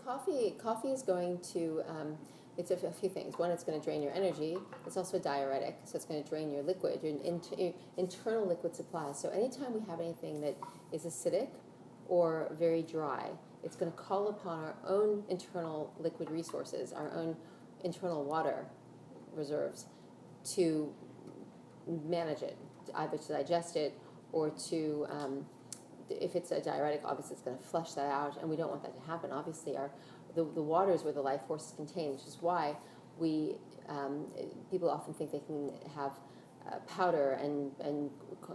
coffee is going to, it's a few things. One, it's going to drain your energy. It's also a diuretic, so it's going to drain your liquid, your internal liquid supply. So anytime we have anything that is acidic or very dry, it's going to call upon our own internal liquid resources, our own internal water reserves, to manage it, either to digest it or to, if it's a diuretic, obviously it's going to flush that out, and we don't want that to happen. Obviously, the water is where the life force is contained, which is why people often think they can have powder and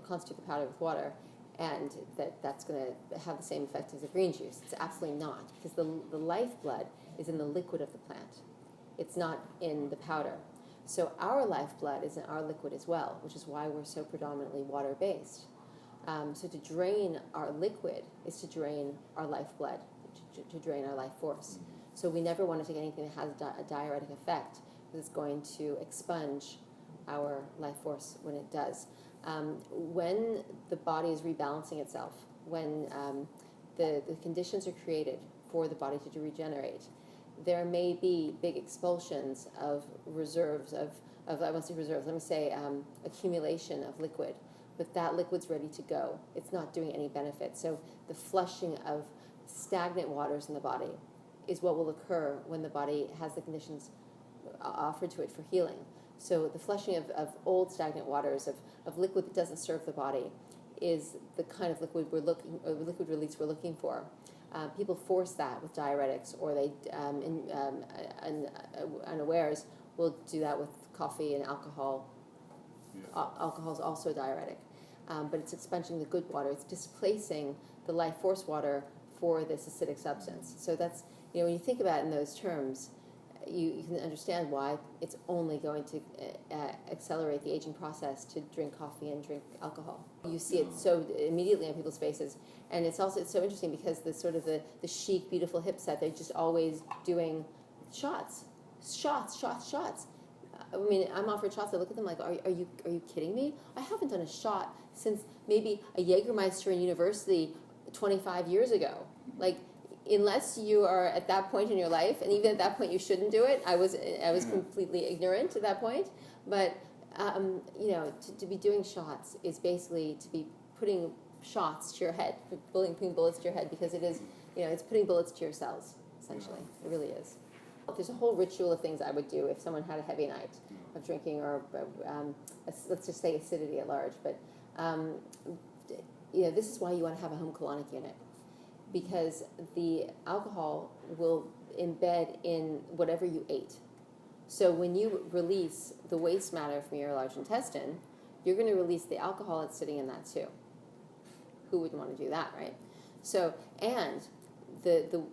constitute the powder with water, and that's going to have the same effect as a green juice. It's absolutely not, because the lifeblood is in the liquid of the plant. It's not in the powder. So our lifeblood is in our liquid as well, which is why we're so predominantly water-based. So to drain our liquid is to drain our lifeblood, to drain our life force. So we never want to take anything that has a diuretic effect, because it's going to expunge our life force when it does. When the body is rebalancing itself, when the conditions are created for the body to regenerate, there may be big expulsions of reserves, I won't say reserves, let me say accumulation of liquid. But that liquid's ready to go. It's not doing any benefit. So the flushing of stagnant waters in the body is what will occur when the body has the conditions offered to it for healing. So the flushing of old stagnant waters, of liquid that doesn't serve the body, is the kind of liquid liquid release we're looking for. People force that with diuretics, or they, unawares, will do that with coffee and alcohol. Yeah. Alcohol is also a diuretic, but it's expunging the good water. It's displacing the life force water for this acidic substance. So that's, when you think about it in those terms, you can understand why it's only going to accelerate the aging process to drink coffee and drink alcohol. You see it so immediately on people's faces, and it's so interesting because the sort of the chic, beautiful hip set, they're just always doing shots. I mean, I'm offered shots. I look at them like, are you kidding me? I haven't done a shot since maybe a Jägermeister in university 25 years ago. Like, unless you are at that point in your life, and even at that point you shouldn't do it. I was completely ignorant at that point. But to be doing shots is basically to be putting shots to your head, putting bullets to your head, because it is, it's putting bullets to your cells, essentially. It really is. There's a whole ritual of things I would do if someone had a heavy night of drinking, or let's just say acidity at large. But this is why you want to have a home colonic unit, because the alcohol will embed in whatever you ate. So when you release the waste matter from your large intestine, you're going to release the alcohol that's sitting in that too. Who wouldn't want to do that, right? So, and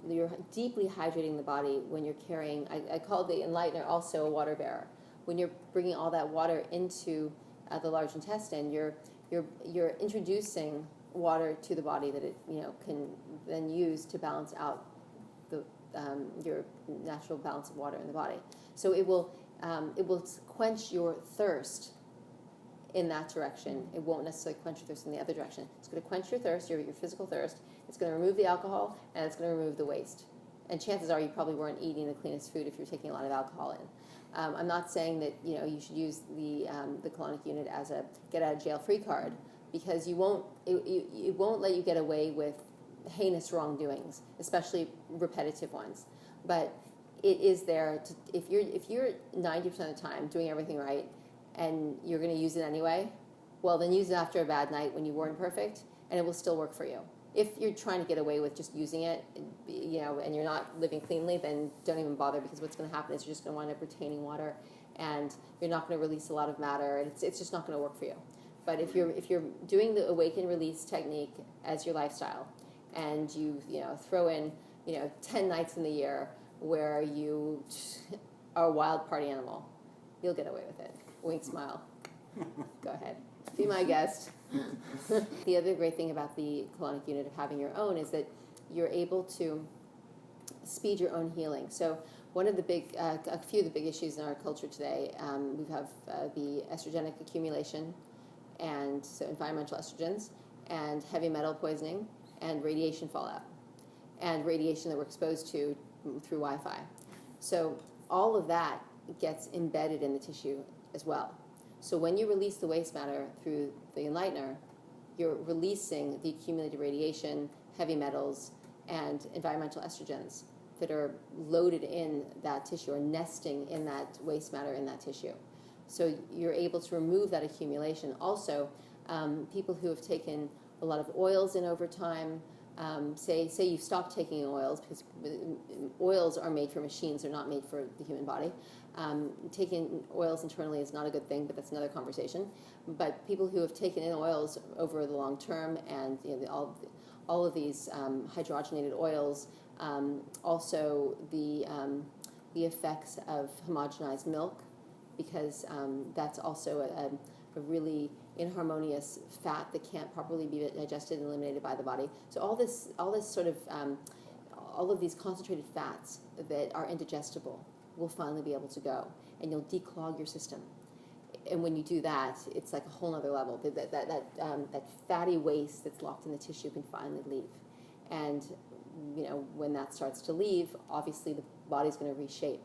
you're deeply hydrating the body when you're carrying, I call the enlightener also a water bearer. When you're bringing all that water into the large intestine, you're introducing water to the body that it can then use to balance out your natural balance of water in the body. So it will quench your thirst in that direction. It won't necessarily quench your thirst in the other direction. It's going to quench your thirst, your physical thirst. It's going to remove the alcohol, and it's going to remove the waste. And chances are you probably weren't eating the cleanest food if you're taking a lot of alcohol in. I'm not saying that you should use the colonic unit as a get-out-of-jail-free card, because it won't let you get away with heinous wrongdoings, especially repetitive ones. But it is there to, if you're 90% of the time doing everything right, and you're going to use it anyway, well, then use it after a bad night when you weren't perfect, and it will still work for you. If you're trying to get away with just using it, and you're not living cleanly, then don't even bother, because what's going to happen is you're just going to wind up retaining water, and you're not going to release a lot of matter, and it's just not going to work for you. But if you're doing the awaken release technique as your lifestyle, and you throw in 10 nights in the year where you are a wild party animal, you'll get away with it. Wink, smile. Go ahead. Be my guest. The other great thing about the colonic unit of having your own is that you're able to speed your own healing. So one of the a few of the big issues in our culture today, we have the estrogenic accumulation, and so environmental estrogens, and heavy metal poisoning, and radiation fallout. and radiation that we're exposed to through Wi-Fi. So all of that gets embedded in the tissue as well. So when you release the waste matter through the enlightener, you're releasing the accumulated radiation, heavy metals, and environmental estrogens that are loaded in that tissue or nesting in that waste matter in that tissue. So you're able to remove that accumulation. Also, people who have taken a lot of oils in over time, say you stop taking oils, because oils are made for machines, they're not made for the human body. Taking oils internally is not a good thing, but that's another conversation. But people who have taken in oils over the long term, and all of these hydrogenated oils, also the effects of homogenized milk, because that's also a really inharmonious fat that can't properly be digested and eliminated by the body. So all this sort of all of these concentrated fats that are indigestible will finally be able to go, and you'll declog your system. And when you do that, it's like a whole other level. That fatty waste that's locked in the tissue can finally leave. And when that starts to leave, obviously the body's going to reshape.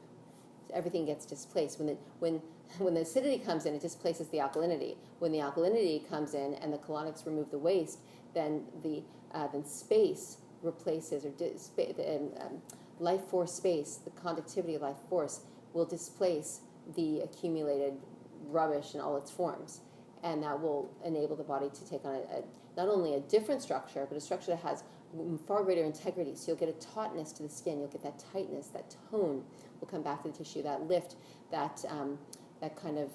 So everything gets displaced. When the acidity comes in, it displaces the alkalinity. When the alkalinity comes in and the colonics remove the waste, then then space replaces, or life force space, the conductivity of life force will displace the accumulated rubbish in all its forms, and that will enable the body to take on not only a different structure, but a structure that has far greater integrity. So you'll get a tautness to the skin, you'll get that tightness, that tone will come back to the tissue, that lift, that kind of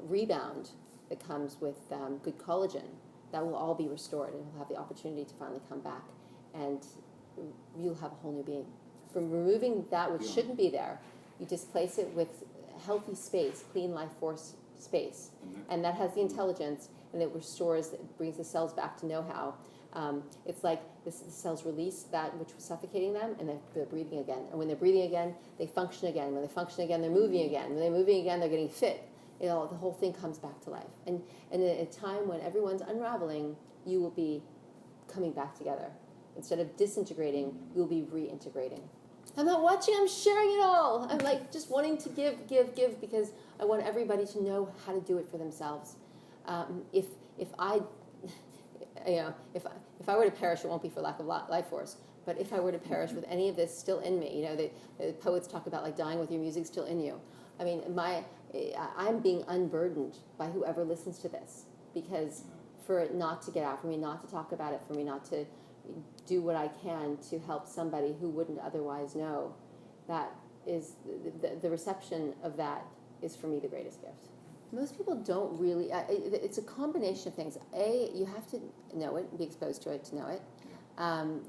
rebound that comes with good collagen. That will all be restored, and you'll have the opportunity to finally come back, and you'll have a whole new being. From removing that which shouldn't be there, you displace it with healthy space, clean life force space, and that has the intelligence, and it restores, it brings the cells back to know-how. It's like the cells release that which was suffocating them, and they're breathing again. And when they're breathing again, they function again. When they function again, they're moving again. When they're moving again, they're getting fit. The whole thing comes back to life. And at a time when everyone's unraveling, you will be coming back together. Instead of disintegrating, you'll be reintegrating. I'm not watching, I'm sharing it all. I'm like just wanting to give, because I want everybody to know how to do it for themselves. If I were to perish, it won't be for lack of life force. But if I were to perish with any of this still in me, the poets talk about like dying with your music still in you. I mean, I'm being unburdened by whoever listens to this, because for it not to get out, for me not to talk about it, for me not to do what I can to help somebody who wouldn't otherwise know, that is the reception of that is for me the greatest gift. Most people don't really, it's a combination of things. A, you have to know it, be exposed to it to know it.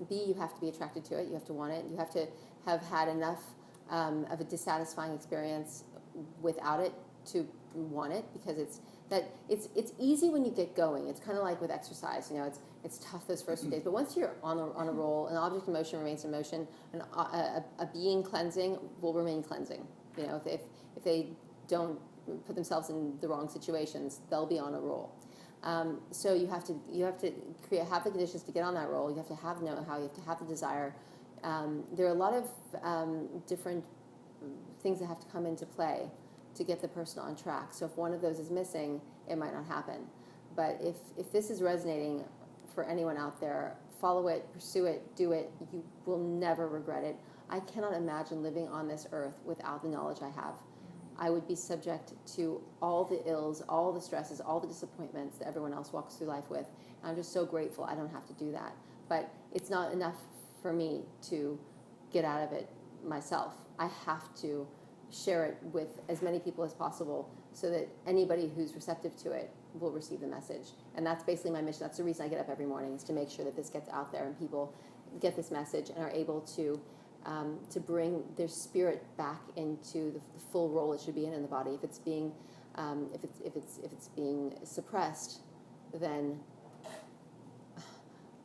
B, you have to be attracted to it, you have to want it, you have to have had enough of a dissatisfying experience without it to want it, because it's easy when you get going. It's kind of like with exercise, it's tough those first few days, but once you're on a roll, an object in motion remains in motion, and a being cleansing will remain cleansing. If they don't put themselves in the wrong situations, they'll be on a roll. So you have to have the conditions to get on that roll. You have to have know-how. You have to have the desire. There are a lot of different things that have to come into play to get the person on track. So if one of those is missing, it might not happen. But if this is resonating for anyone out there, follow it, pursue it, do it. You will never regret it. I cannot imagine living on this earth without the knowledge I have. I would be subject to all the ills, all the stresses, all the disappointments that everyone else walks through life with. And I'm just so grateful I don't have to do that. But it's not enough for me to get out of it myself. I have to share it with as many people as possible so that anybody who's receptive to it will receive the message. And that's basically my mission. That's the reason I get up every morning, is to make sure that this gets out there and people get this message and are able to bring their spirit back into the full role it should be in the body. If it's being if it's being suppressed, then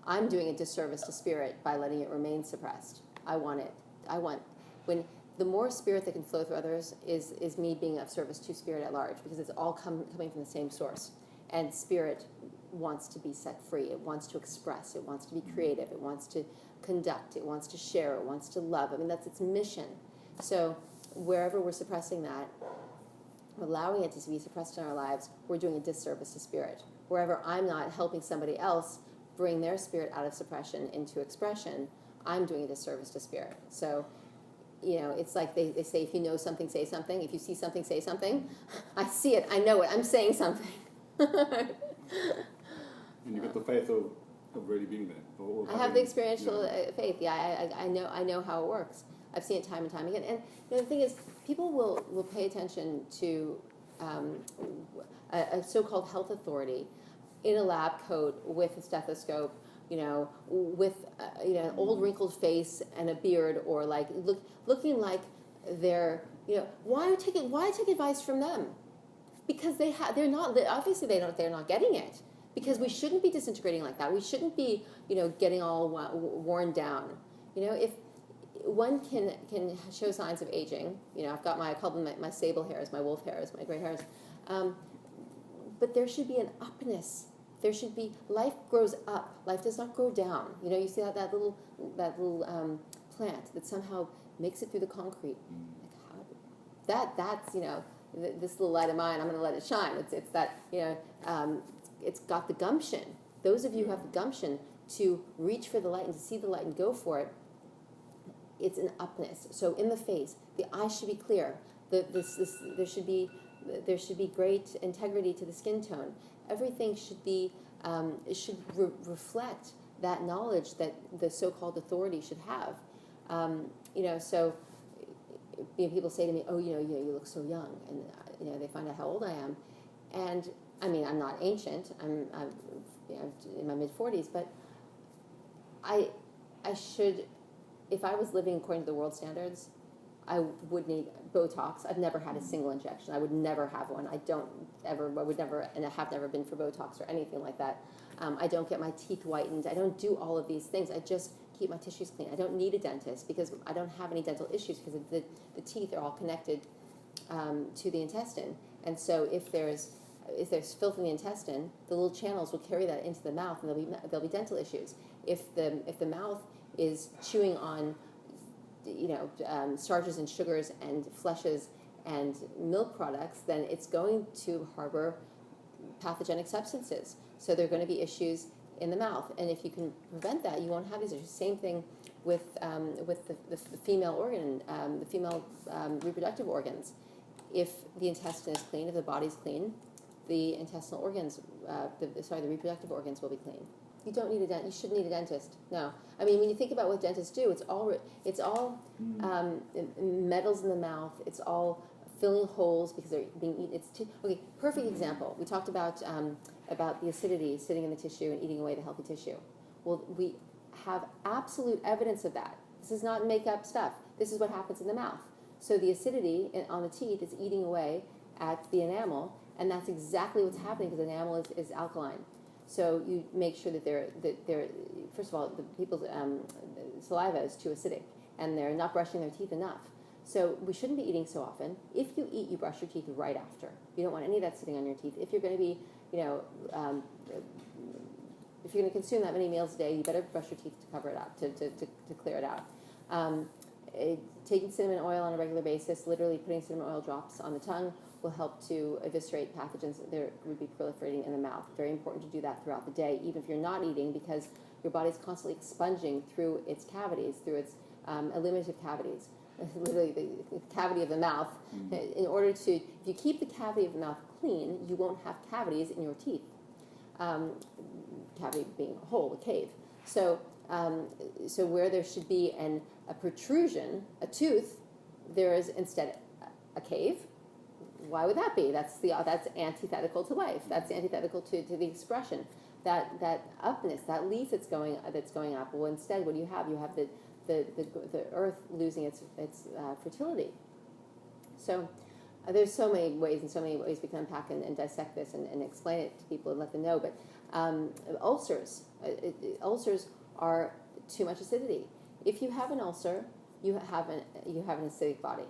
I'm doing a disservice to spirit by letting it remain suppressed. When the more spirit that can flow through others is me being of service to spirit at large, because it's all coming from the same source. And spirit wants to be set free. It wants to express. It wants to be creative. It wants to conduct, it wants to share, it wants to love. I mean, that's its mission. So wherever we're suppressing that, allowing it to be suppressed in our lives, we're doing a disservice to spirit. Wherever I'm not helping somebody else bring their spirit out of suppression into expression, I'm doing a disservice to spirit. So, it's like they say, if you know something, say something. If you see something, say something. I see it. I know it. I'm saying something. And you got the faith of really being there. I have the experiential faith. Yeah, I know how it works. I've seen it time and time again. And the thing is, people will pay attention to a so-called health authority in a lab coat with a stethoscope, with an old wrinkled face and a beard, or like looking like they're, why take advice from them? Because they're not getting it. Because we shouldn't be disintegrating like that. We shouldn't be, getting all worn down. If one can show signs of aging, I've got I call them my sable hairs, my wolf hairs, my gray hairs, but there should be an upness. There should be, life grows up. Life does not grow down. You see that little plant that somehow makes it through the concrete. Like that's this little light of mine. I'm going to let it shine. It's that it's got the gumption. Those of you who have the gumption to reach for the light and to see the light and go for it, it's an upness. So in the face, the eyes should be clear. There should be great integrity to the skin tone. Everything should be reflect that knowledge that the so-called authority should have. So people say to me, "Oh, you look so young," and they find out how old I am, and I mean, I'm not ancient. I'm in my mid-40s, but I should, if I was living according to the world standards, I would need Botox. I've never had a single injection. I would never have one. I would never, and I have never been for Botox or anything like that. I don't get my teeth whitened. I don't do all of these things. I just keep my tissues clean. I don't need a dentist because I don't have any dental issues because the teeth are all connected to the intestine. And so if there's filth in the intestine, the little channels will carry that into the mouth, and there'll be dental issues. If the mouth is chewing on starches and sugars and fleshes and milk products, then it's going to harbor pathogenic substances. So there are going to be issues in the mouth. And if you can prevent that, you won't have these issues. Same thing with the female organ, the female reproductive organs. If the intestine is clean, if the body's clean, the intestinal organs, the reproductive organs will be clean. You don't need you shouldn't need a dentist. No, I mean, when you think about what dentists do, it's all metals in the mouth. It's all filling holes because they're being eaten. Okay. Perfect example. We talked about the acidity sitting in the tissue and eating away the healthy tissue. Well, we have absolute evidence of that. This is not make-up stuff. This is what happens in the mouth. So the acidity on the teeth is eating away at the enamel, and that's exactly what's happening because the enamel is alkaline. So you make sure that they're first of all, the people's saliva is too acidic, and they're not brushing their teeth enough. So we shouldn't be eating so often. If you eat, you brush your teeth right after. You don't want any of that sitting on your teeth. If you're going to be, if you're going to consume that many meals a day, you better brush your teeth to cover it up, to clear it out. Taking cinnamon oil on a regular basis, literally putting cinnamon oil drops on the tongue, will help to eviscerate pathogens that would be proliferating in the mouth. Very important to do that throughout the day, even if you're not eating, because your body's constantly expunging through its cavities, through its eliminative cavities, literally the cavity of the mouth. In order to, if you keep the cavity of the mouth clean, you won't have cavities in your teeth. Cavity being a hole, a cave. So where there should be a protrusion, a tooth, there is instead a cave. Why would that be? That's antithetical to life. That's antithetical to the expression. That upness, that leaf that's going up. Well, instead, what do you have? You have the earth losing its fertility. So there's so many ways we can unpack and dissect this and explain it to people and let them know. But ulcers are too much acidity. If you have an ulcer, you have an acidic body.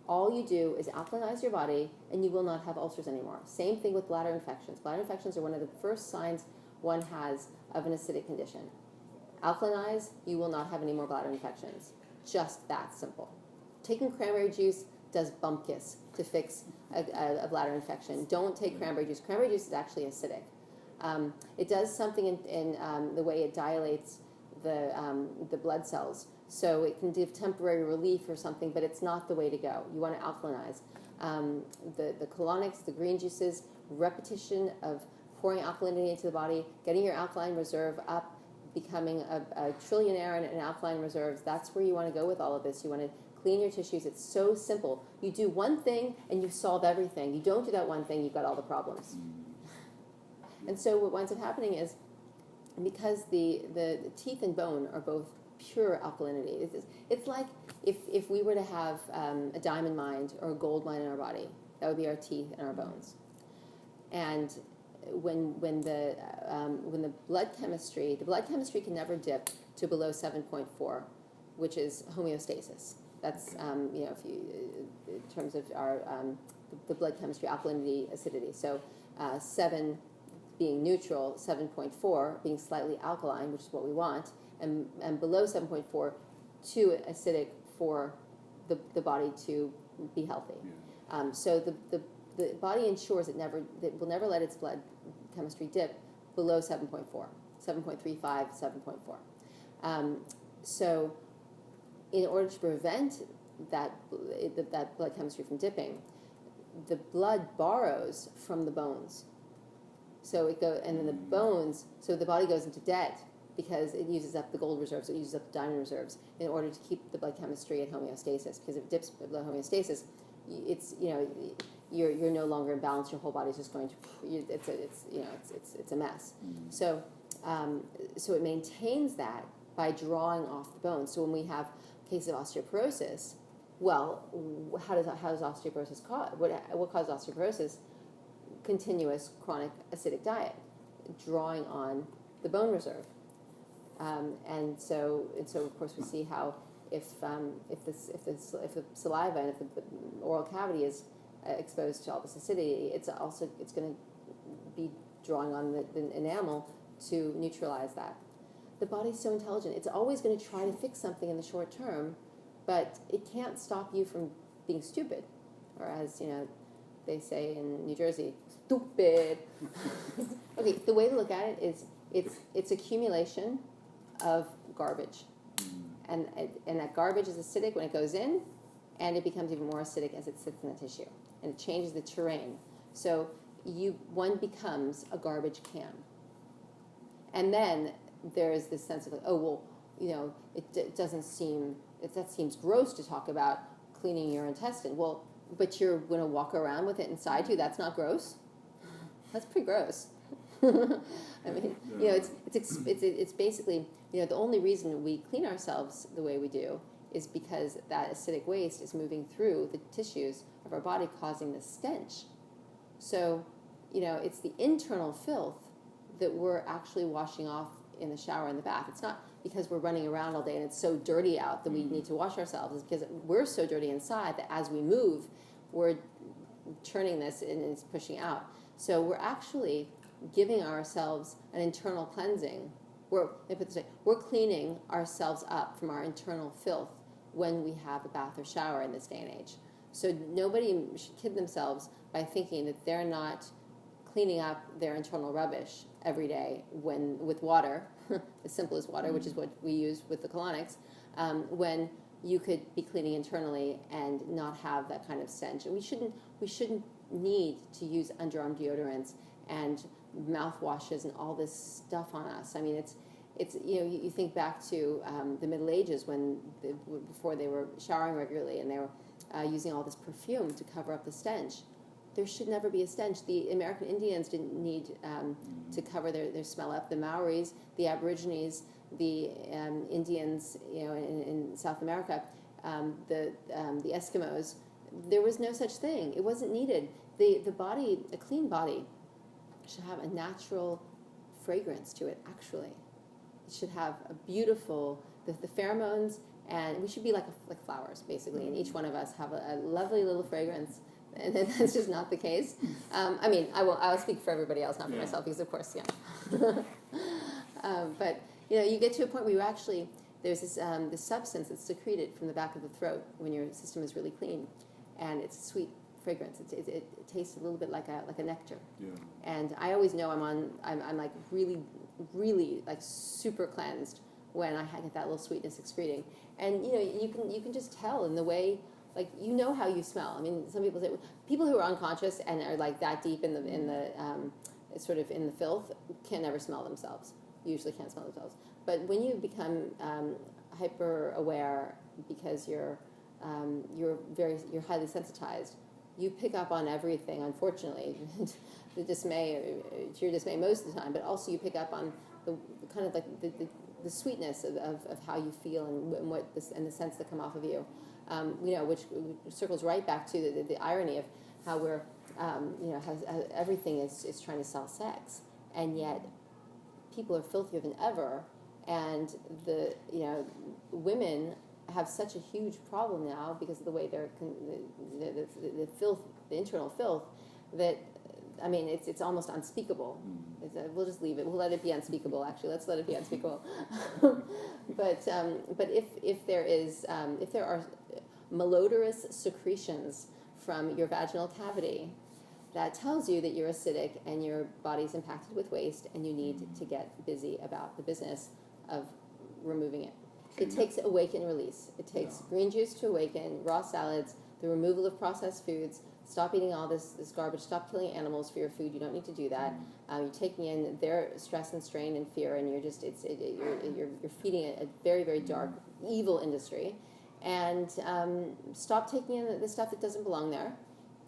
All you do is alkalinize your body, and you will not have ulcers anymore. Same thing with bladder infections. Bladder infections are one of the first signs one has of an acidic condition. Alkalinize, you will not have any more bladder infections. Just that simple. Taking cranberry juice does bump-kiss to fix a bladder infection. Don't take cranberry juice. Cranberry juice is actually acidic. It does something in the way it dilates the blood cells. So it can give temporary relief or something, but it's not the way to go. You want to alkalinize. The colonics, the green juices, repetition of pouring alkalinity into the body, getting your alkaline reserve up, becoming a trillionaire in alkaline reserves. That's where you want to go with all of this. You want to clean your tissues. It's so simple. You do one thing and you solve everything. You don't do that one thing, you've got all the problems. And so what winds up happening is, because the teeth and bone are both pure alkalinity, it's like if we were to have a diamond mine or a gold mine in our body, that would be our teeth and our bones. And when the blood chemistry can never dip to below 7.4, which is homeostasis. That's if you in terms of our the blood chemistry, alkalinity, acidity. So 7 being neutral, 7.4 being slightly alkaline, which is what we want, and below 7.4, too acidic for the body to be healthy. So the body ensures it will never let its blood chemistry dip below 7.4, 7.35, 7.4. So in order to prevent that blood chemistry from dipping, the blood borrows from the bones. So and then the bones, so the body goes into debt because it uses up the gold reserves, it uses up the diamond reserves in order to keep the blood chemistry at homeostasis. Because if it dips below homeostasis, it's you're no longer in balance. Your whole body's just going to it's a mess. So it maintains that by drawing off the bones. So when we have cases of osteoporosis, well, how does osteoporosis cause? What causes osteoporosis? Continuous chronic acidic diet, drawing on the bone reserve, and so of course we see how if the saliva and if the oral cavity is exposed to all this acidity, it's going to be drawing on the enamel to neutralize that. The body's so intelligent; it's always going to try to fix something in the short term, but it can't stop you from being stupid, or as they say in New Jersey, stupid. Okay, the way to look at it is it's accumulation of garbage, and that garbage is acidic when it goes in, and it becomes even more acidic as it sits in the tissue, and it changes the terrain. So one becomes a garbage can, and then there is this sense of like, oh well, that seems gross to talk about cleaning your intestine. Well, but you're going to walk around with it inside you. That's not gross. That's pretty gross. I mean, it's basically, the only reason we clean ourselves the way we do is because that acidic waste is moving through the tissues of our body, causing the stench. So, it's the internal filth that we're actually washing off in the shower and the bath. It's not because we're running around all day and it's so dirty out that we need to wash ourselves. It's because we're so dirty inside that as we move, we're turning this and it's pushing out. So we're actually giving ourselves an internal cleansing. We're cleaning ourselves up from our internal filth when we have a bath or shower in this day and age. So nobody should kid themselves by thinking that they're not cleaning up their internal rubbish every day with water, as simple as water, which is what we use with the colonics, when you could be cleaning internally and not have that kind of stench. And we shouldn't need to use underarm deodorants and mouthwashes and all this stuff on us. I mean, it's you think back to the Middle Ages before they were showering regularly and they were using all this perfume to cover up the stench. There should never be a stench. The American Indians didn't need to cover their smell up. The Maoris, the Aborigines, the Indians, in South America, the Eskimos, there was no such thing. It wasn't needed. The body, a clean body, should have a natural fragrance to it. Actually, it should have a beautiful the pheromones, and we should be like flowers basically. And each one of us have a lovely little fragrance. And that's just not the case. I'll speak for everybody else, not for myself, because of course, but You get to a point where you actually, there's this substance that's secreted from the back of the throat when your system is really clean, and it's a sweet fragrance. It tastes a little bit like a nectar. Yeah. And I always know I'm like really, really like super cleansed when I get that little sweetness excreting. And you can just tell in the way, like, how you smell. I mean, some people say, people who are unconscious and are like that deep in the sort of in the filth can never smell themselves. Usually can't smell themselves. But when you become hyper aware because you're highly sensitized, you pick up on everything. Unfortunately, to your dismay most of the time. But also you pick up on the kind of like the sweetness of how you feel and what and the scents that come off of you. Which circles right back to the irony of how we're, how everything is trying to sell sex, and yet people are filthier than ever, and the women have such a huge problem now because of the way they're the filth, the internal filth, that I mean it's almost unspeakable. We'll just leave it. We'll let it be unspeakable. Actually, let's let it be unspeakable. But if there are malodorous secretions from your vaginal cavity, that tells you that you're acidic and your body's impacted with waste, and you need to get busy about the business of removing it. It takes awaken release. It takes green juice to awaken, raw salads, the removal of processed foods. Stop eating all this garbage. Stop killing animals for your food. You don't need to do that. You're taking in their stress and strain and fear, and you're feeding a very, very dark, evil industry. And stop taking in the stuff that doesn't belong there.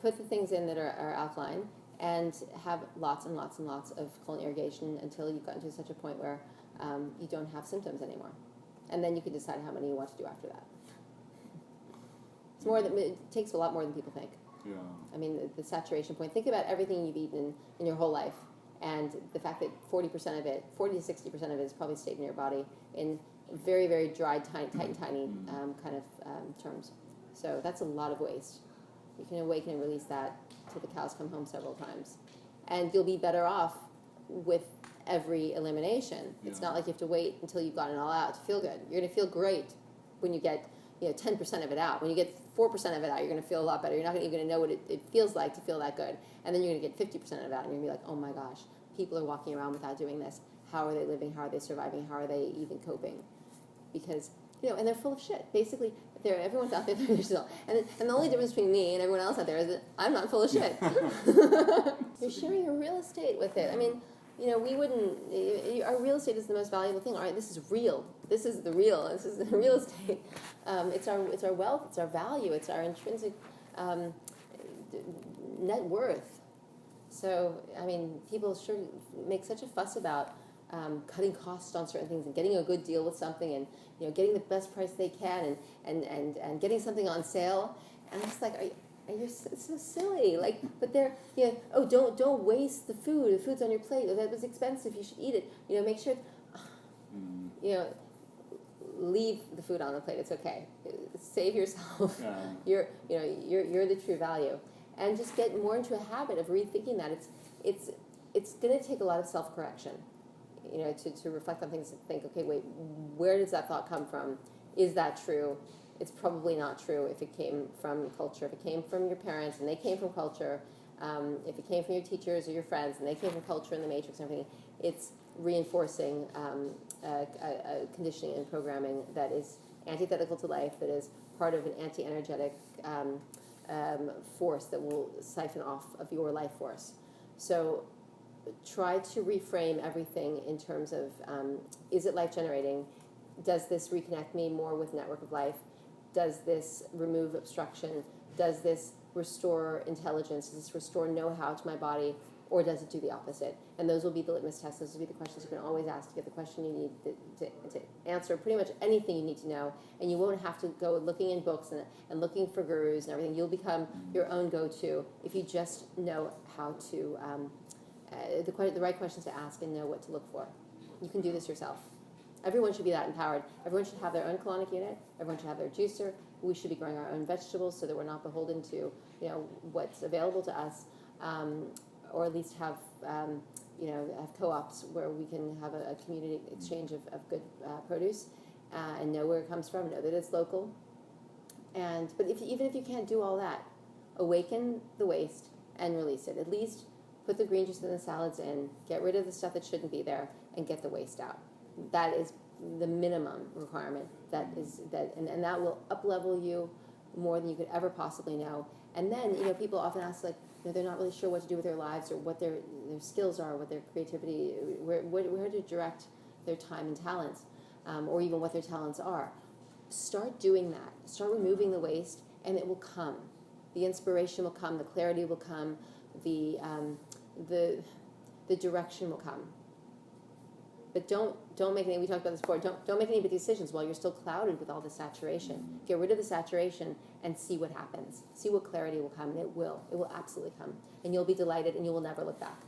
Put the things in that are alkaline, and have lots and lots and lots of colon irrigation until you've gotten to such a point where you don't have symptoms anymore. And then you can decide how many you want to do after that. It takes a lot more than people think. Yeah. I mean, the saturation point. Think about everything you've eaten in your whole life, and the fact that 40% of it, 40 to 60% of it, has probably stayed in your body in very, very dry, tight and tiny kind of terms. So that's a lot of waste. You can awaken and release that till the cows come home several times, and you'll be better off with every elimination. It's not like you have to wait until you've gotten it all out to feel good. You're going to feel great when you get 10% of it out. When you get 4% of it out, you're going to feel a lot better. You're not even going to know what it feels like to feel that good. And then you're going to get 50% of it out, and you're going to be like, oh my gosh, people are walking around without doing this. How are they living? How are they surviving? How are they even coping? Because, and they're full of shit. Basically, everyone's out there. And the only difference between me and everyone else out there is that I'm not full of shit. You're sharing your real estate with it. I mean, we wouldn't, our real estate is the most valuable thing. All right, this is real. This is the real. This is the real estate. It's our wealth. It's our value. It's our intrinsic net worth. So, I mean, people sure make such a fuss about cutting costs on certain things and getting a good deal with something, and getting the best price they can, and getting something on sale. And it's like, you're so silly. Like, but they're don't waste the food. The food's on your plate. That was expensive. You should eat it. Make sure. Leave the food on the plate. It's okay. Save yourself. Yeah. You're the true value, and just get more into a habit of rethinking that. It's going to take a lot of self-correction. To reflect on things and think, okay, wait, where does that thought come from? Is that true? It's probably not true if it came from culture. If it came from your parents and they came from culture, if it came from your teachers or your friends and they came from culture and the matrix and everything, it's reinforcing a conditioning and programming that is antithetical to life, that is part of an anti-energetic force that will siphon off of your life force. So try to reframe everything in terms of, is it life-generating? Does this reconnect me more with network of life? Does this remove obstruction? Does this restore intelligence? Does this restore know-how to my body? Or does it do the opposite? And those will be the litmus tests. Those will be the questions you can always ask to get the question you need to answer pretty much anything you need to know. And you won't have to go looking in books and looking for gurus and everything. You'll become your own go-to if you just know how to, the right questions to ask and know what to look for. You can do this yourself. Everyone should be that empowered. Everyone should have their own colonic unit. Everyone should have their juicer. We should be growing our own vegetables so that we're not beholden to, what's available to us. or at least have have co-ops where we can have a community exchange of good produce, and know where it comes from, know that it's local. But even if you can't do all that, awaken the waste and release it. At least put the green juice and the salads in, get rid of the stuff that shouldn't be there, and get the waste out. That is the minimum requirement. And that will up-level you more than you could ever possibly know. And then, people often ask, like, they're not really sure what to do with their lives, or what their skills are, what their creativity, where to direct their time and talents, or even what their talents are. Start doing that. Start removing the waste, and it will come. The inspiration will come. The clarity will come. The direction will come. But don't make any. We talked about this before. Don't make any big decisions while you're still clouded with all the saturation. Get rid of the saturation and see what happens. See what clarity will come, and it will. It will absolutely come, and you'll be delighted, and you will never look back.